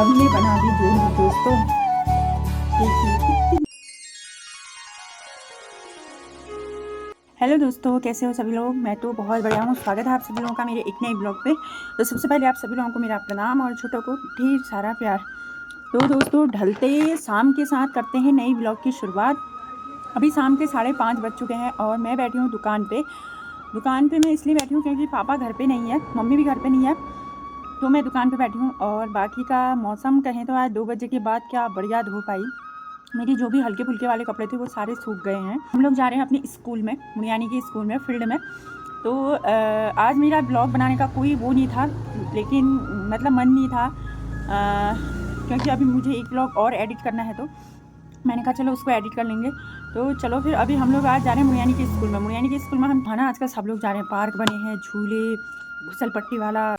हमने बना दी जोड़ी दोस्तों। देखिए कितनी। हेलो दोस्तों, कैसे हो सभी लोग? मैं तो बहुत बढ़िया हूँ। स्वागत है आप सभी लोगों का मेरे एक नए ब्लॉग पे। तो सबसे पहले आप सभी लोगों को मेरा प्रणाम और छोटों को ढेर सारा प्यार। तो दोस्तों, ढलते शाम के साथ करते हैं नई ब्लॉग की शुरुआत। अभी शाम के 5:30 बज चुके हैं और मैं बैठी हूँ दुकान पे। दुकान पे मैं इसलिए बैठी हूँ क्योंकि पापा घर पे नहीं है, मम्मी भी घर पे नहीं है, तो मैं दुकान पे बैठी हूँ। और बाकी का मौसम कहें तो आज 2 बजे के बाद क्या बढ़िया धूप आई। मेरी जो भी हल्के फुल्के वाले कपड़े थे वो सारे सूख गए हैं। हम लोग जा रहे हैं अपने स्कूल में, मुनियानी के स्कूल में, फील्ड में। तो आज मेरा ब्लॉग बनाने का कोई वो नहीं था, लेकिन मतलब मन नहीं था, क्योंकि अभी मुझे एक ब्लॉग और एडिट करना है, तो मैंने कहा चलो उसको एडिट कर लेंगे। तो चलो फिर अभी हम लोग आज जा रहे हैं मुनियानी के स्कूल में। मुनियानी के स्कूल में हम खाना आजकल सब लोग जा रहे हैं, पार्क बने हैं, झूले, घुसल पट्टी वाला।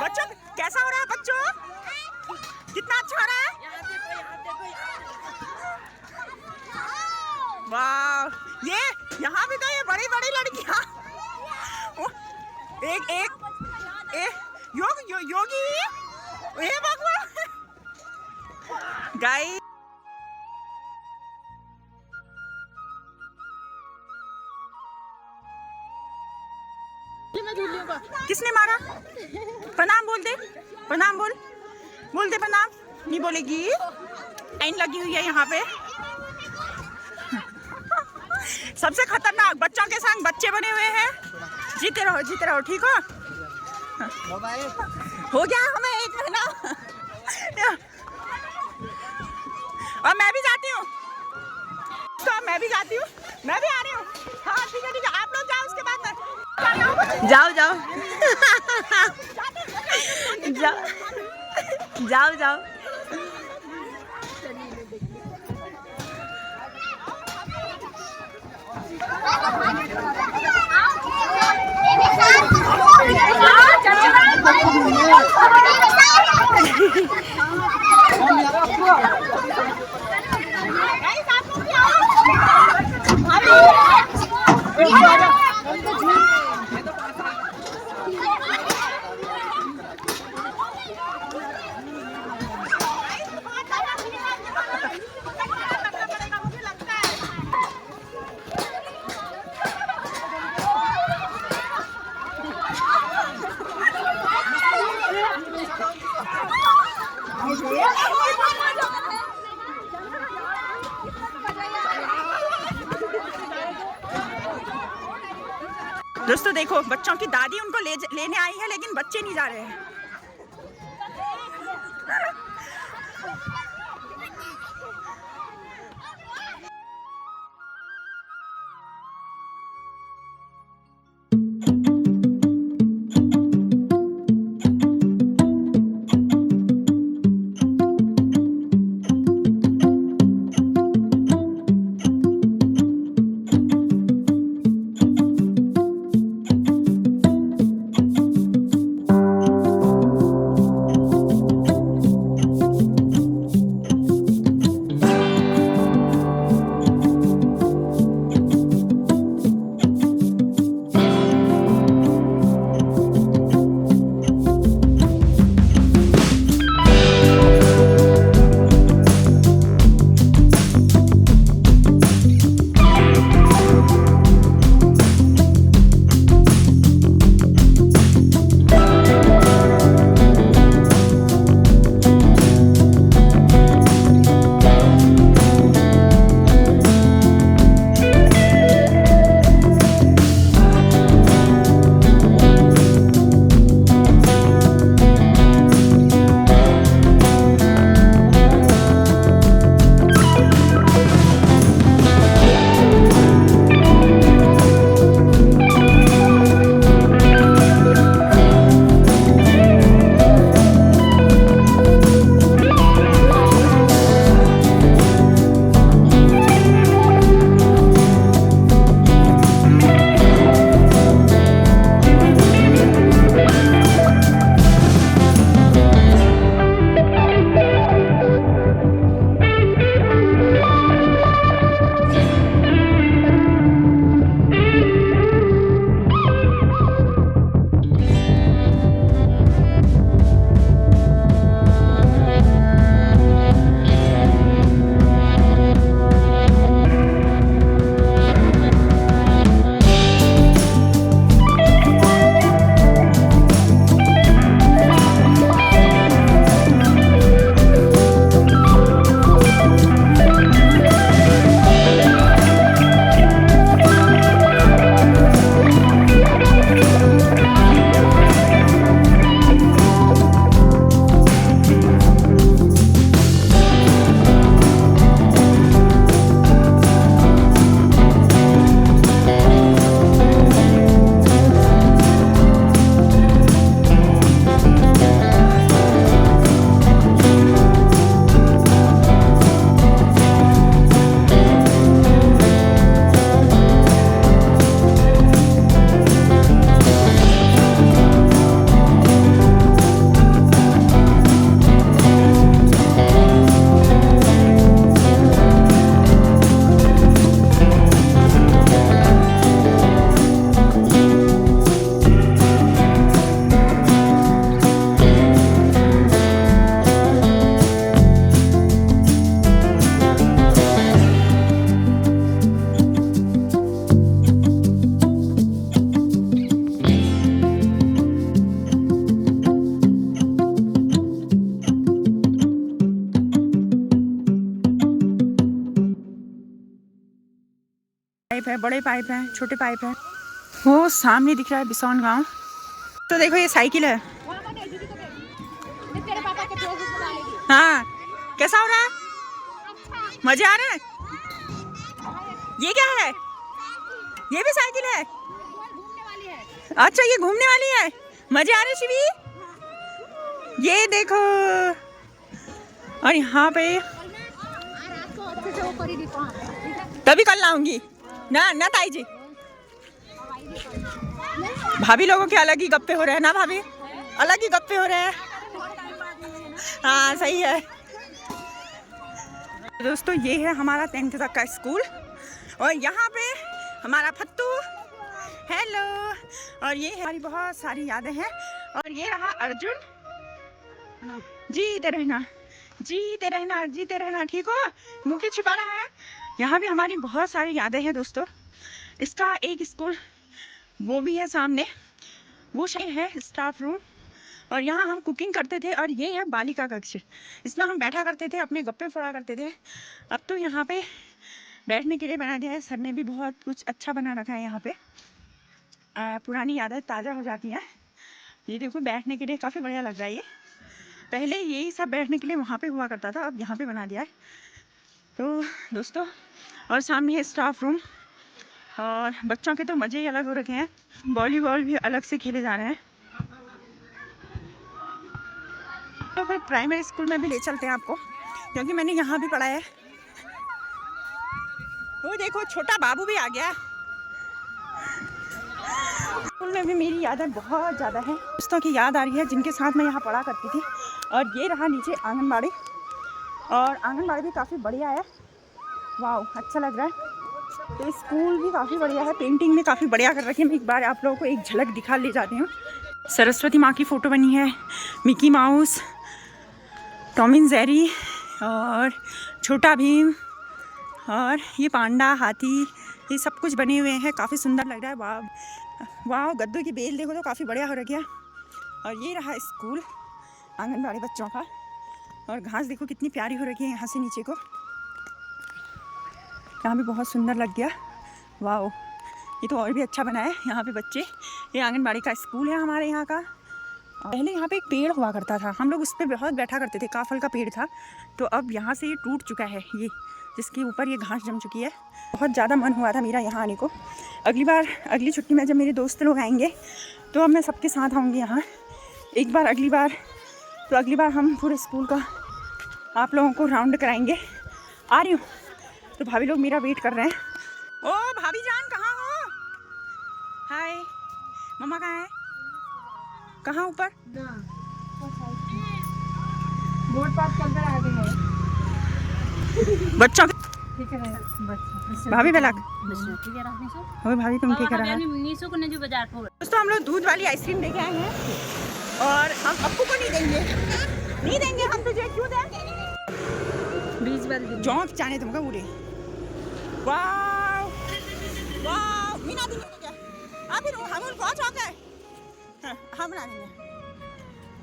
बच्चों कैसा हो रहा है बच्चों? कितना अच्छा हो रहा है? वाह, ये यहाँ भी तो ये बड़ी बड़ी लड़कियाँ। एक एक योगी ये भगवान गाइस। मैं झूलियों किसने मारा? प्रणाम बोल दे, प्रणाम बोल, बोल दे प्रणाम। नहीं बोलेगी। लाइन लगी हुई है यहाँ पे। सबसे खतरनाक बच्चों के संग बच्चे बने हुए हैं। जीते रहो, ठीक हो? हो गया हमें 1 महीना। और मैं भी जाती हूँ, तो मैं भी जाती हूँ, मैं भी आ रही हूँ। हाँ ठीक है, आप लोग जाओ, उसके बाद मैं जाओ जाओ जाओ जाओ। दोस्तों देखो, बच्चों की दादी उनको लेने आई है, लेकिन बच्चे नहीं जा रहे हैं। है, बड़े पाइप हैं, छोटे पाइप हैं। वो सामने दिख रहा है बिसौन गांव। तो देखो ये साइकिल है। हाँ, कैसा हो रहा है? मजे आ रहे हैं? ये क्या है? ये भी साइकिल है? अच्छा, ये घूमने वाली है। मजे आ रहे शिवी? ये देखो, और यहाँ पे तभी कल लाऊंगी ना ना ताई जी। भाभी लोगों के अलग ही गप्पे हो रहे हैं ना भाभी, अलग ही गप्पे हो रहे हैं। हाँ सही है। दोस्तों ये है हमारा 10th तक का स्कूल और यहाँ पे हमारा फत्तू, हेलो। और ये हमारी बहुत सारी यादें हैं। और ये रहा अर्जुन, जीते रहना जीते रहना जीते रहना, ठीक हो? मुझे छिपा रहा है। यहाँ भी हमारी बहुत सारी यादें हैं दोस्तों। इसका एक स्कूल वो भी है सामने, वो शायद है स्टाफ रूम। और यहाँ हम कुकिंग करते थे। और ये है बालिका कक्ष, इसमें हम बैठा करते थे, अपने गप्पे फोड़ा करते थे। अब तो यहाँ पे बैठने के लिए बना दिया है, सर ने भी बहुत कुछ अच्छा बना रखा है यहाँ पे। पुरानी यादें ताज़ा हो जाती हैं। ये देखो बैठने के लिए काफ़ी बढ़िया लग रहा है। ये पहले यही सब बैठने के लिए वहाँ पे हुआ करता था, अब यहाँ पे बना दिया है। तो दोस्तों, और सामने है स्टाफ रूम। और बच्चों के तो मज़े ही अलग हो रखे हैं। वॉलीबॉल भी अलग से खेले जा रहे हैं। तो फिर प्राइमरी स्कूल में भी ले चलते हैं आपको, क्योंकि मैंने यहाँ भी पढ़ा है। वो देखो छोटा बाबू भी आ गया। स्कूल में भी मेरी यादें बहुत ज़्यादा हैं। दोस्तों की याद आ रही है जिनके साथ मैं यहाँ पढ़ा करती थी। और ये रहा नीचे आंगनबाड़ी, और आंगनबाड़ी भी काफ़ी बढ़िया है। वाह, अच्छा लग रहा है। तो स्कूल भी काफ़ी बढ़िया है, पेंटिंग में काफ़ी बढ़िया कर रखी है। मैं एक बार आप लोगों को एक झलक दिखा ले जाती हूँ। सरस्वती माँ की फ़ोटो बनी है, Mickey mouse, Tom and Jerry और छोटा भीम, और ये पांडा, हाथी, ये सब कुछ बने हुए हैं। काफ़ी सुंदर लग रहा है। वाह वाह, गद्दों की बेल देखो तो काफ़ी बढ़िया हो रखी है। और ये रहा स्कूल आंगनबाड़ी बच्चों का। और घास देखो कितनी प्यारी हो रखी है यहाँ से नीचे को। यहाँ भी बहुत सुंदर लग गया। वाह, ये तो और भी अच्छा बना है। यहाँ पे बच्चे, ये आंगनबाड़ी का स्कूल है हमारे यहाँ का। पहले यहाँ पे एक पेड़ हुआ करता था, हम लोग उस पर बहुत बैठा करते थे, काफल का पेड़ था। तो अब यहाँ से ये टूट चुका है, ये जिसके ऊपर ये घास जम चुकी है। बहुत ज़्यादा मन हुआ था मेरा यहाँ आने को। अगली छुट्टी में जब मेरे दोस्त लोग आएंगे तो अब मैं सबके साथ आऊँगी यहाँ एक बार। अगली बार हम पूरे स्कूल का आप लोगों को राउंड कराएंगे। आ रही हूँ। तो भाभी लोग मेरा वेट कर रहे हैं। ओ भाभी जान, कहाँ हो? हाय, मम्मा कहाँ है? कहाँ ऊपर? बोर्ड पास चल कर आ गए बच्चों ठीक है। भाभी बेलक ठीक है रखने सो। हो भाभी, तुम ठीक है? नीसो को जो बाजार पर दोस्तों हम लोग दूध वाली आइसक्रीम लेके आए हैं और हम अप्पू को नहीं देंगे हम तुझे। क्यों दें? 20 वाली जौंक जाने तुमका पूरे। वाह वाह, मीना दी क्या? आप फिर हम बहुत शौक है। हाँ, हम बना देंगे।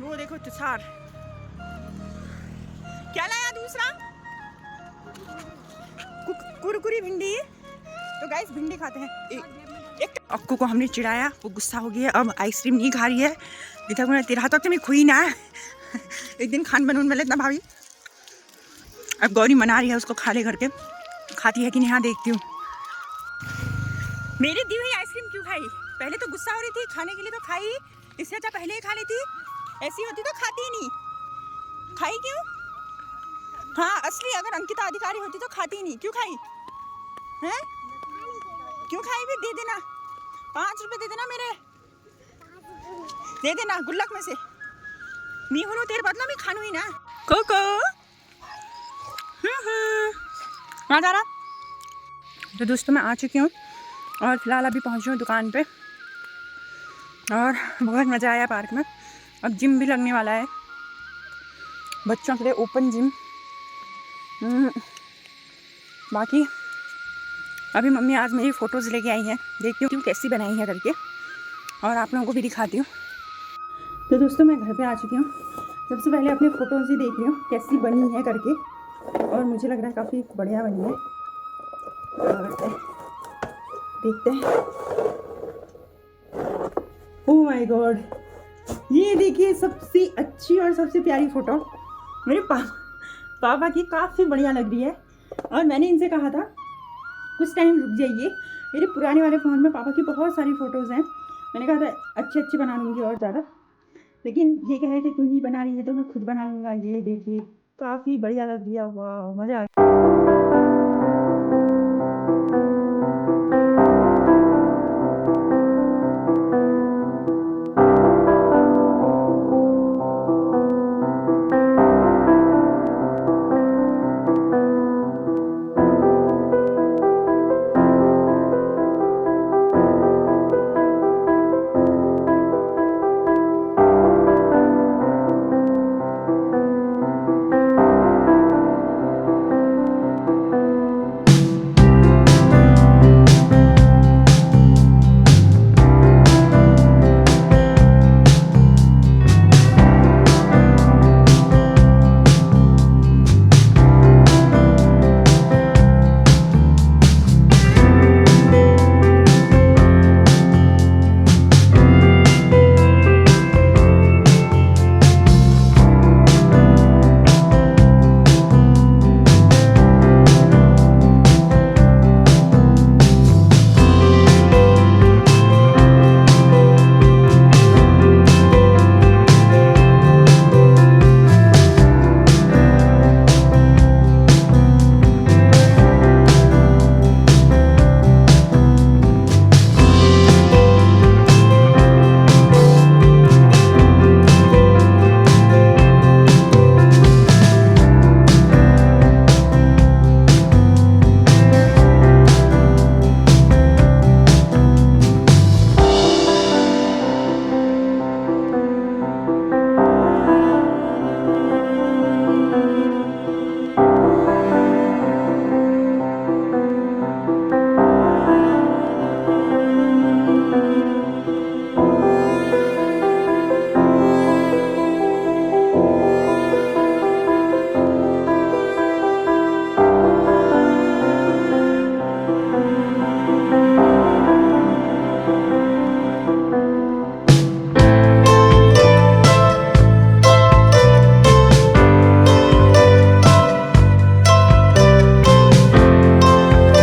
वो देखो तुषार क्या लाया दूसरा, कुरकुरी भिंडी। तो गाइस भिंडी खाते हैं। एक अक्कू को हमने चिढ़ाया, वो गुस्सा हो गया, अब आइसक्रीम नहीं खा रही है। तेरा हाथ तो मैं खुई ना एक दिन खान बनून मिले ना भाभी। अब गौरी मना रही है उसको खा ले करके, खाती है कि नहीं? हाँ देखती हूँ। मेरी दी हुई आइसक्रीम क्यों खाई? पहले तो गुस्सा हो रही थी, खाने के लिए तो खाई, इससे अच्छा पहले ही खा लेती। ऐसी होती तो खाती ही नहीं। खाई क्यों? हाँ असली अगर अंकिता अधिकारी होती तो खाती ही नहीं। क्यों खाई हैं? क्यों खाई? भी दे देना, 5 रुपए दे देना, मेरे दे देना गुल्लक में से। मी हूँ तेरे बदला में खानू ही ना। कोको कहाँ जा रहा? तो दोस्तों मैं आ चुकी हूँ और फिलहाल अभी पहुँची हूँ दुकान पे। और बहुत मज़ा आया पार्क में। अब जिम भी लगने वाला है बच्चों के लिए, ओपन जिम। बाकी अभी मम्मी आज मेरी फ़ोटोज़ लेके आई हैं, देखती हूँ कैसी बनाई है करके, और आप लोगों को भी दिखाती हूँ। तो दोस्तों मैं घर पे आ चुकी हूँ। सबसे पहले अपनी फ़ोटोज़ ही देख रही हूँ कैसी बनी है करके, और मुझे लग रहा है काफ़ी बढ़िया बनी है। और देखते हैं। ओह माय गॉड, ये देखिए सबसे अच्छी और सबसे प्यारी फोटो मेरे पापा की काफ़ी बढ़िया लग रही है। और मैंने इनसे कहा था कुछ टाइम रुक जाइए, मेरे पुराने वाले फ़ोन में पापा की बहुत सारी फ़ोटोज़ हैं, मैंने कहा था अच्छी अच्छी बना लूँगी और ज़्यादा, लेकिन ये कह रहे थे तू ही बना रही है तो मैं खुद बना लूँगा। ये देखिए काफ़ी बढ़िया लग रही है, वाह मज़ा आ गया।